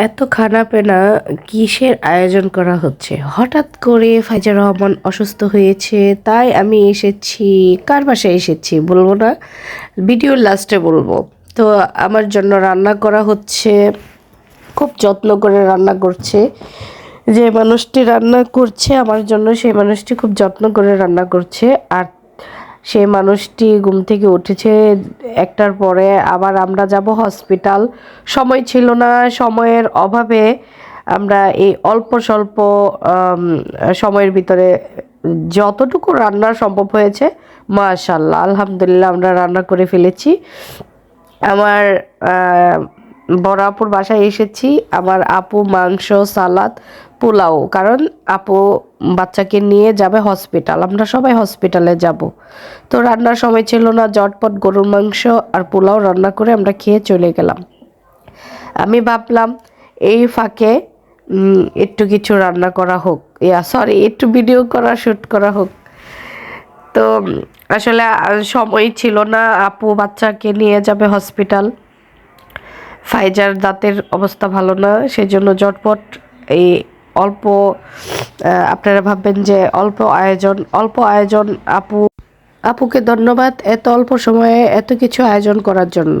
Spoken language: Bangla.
এত খানাপেনা কিসের আয়োজন করা হচ্ছে? হঠাৎ করে ফাইজা রহমান অসুস্থ হয়েছে, তাই আমি এসেছি। কার বাসায় এসেছি বলবো না, ভিডিওর লাস্টে বলবো। তো আমার জন্য রান্না করা হচ্ছে, খুব যত্ন করে রান্না করছে। যে মানুষটি রান্না করছে আমার জন্য, সেই মানুষটি খুব যত্ন করে রান্না করছে। আর সেই মানুষটি ঘুম থেকে উঠেছে 1টার পরে। আবার আমরা যাব হসপিটাল। সময় ছিল না, সময়ের অভাবে আমরা এই অল্প স্বল্প সময়ের ভিতরে যতটুকু রান্না সম্ভব হয়েছে, মাশাআল্লাহ আলহামদুলিল্লাহ আমরা রান্না করে ফেলেছি। আমার বড় আপুর বাসায় এসেছি। আমার আপু মাংস, সালাদ, পোলাও, কারণ আপু বাচ্চাকে নিয়ে যাবে হসপিটাল, আমরা সবাই হসপিটালে যাব। তো রান্নার সময় ছিল না, ঝটপট গরুর মাংস আর পোলাও রান্না করে আমরা খেয়ে চলে গেলাম। আমি ভাবলাম এই ফাঁকে একটু কিছু রান্না করা হোক, সরি একটু ভিডিও করা, শ্যুট করা হোক। তো আসলে সময় ছিল না, আপু বাচ্চাকে নিয়ে যাবে হসপিটাল। ফাইজার দাঁতের অবস্থা ভালো না, সেই জন্য ঝটপট এই অল্প, আপনারা ভাববেন যে অল্প আয়োজন। আপুকে ধন্যবাদ এত অল্প সময়ে এত কিছু আয়োজন করার জন্য।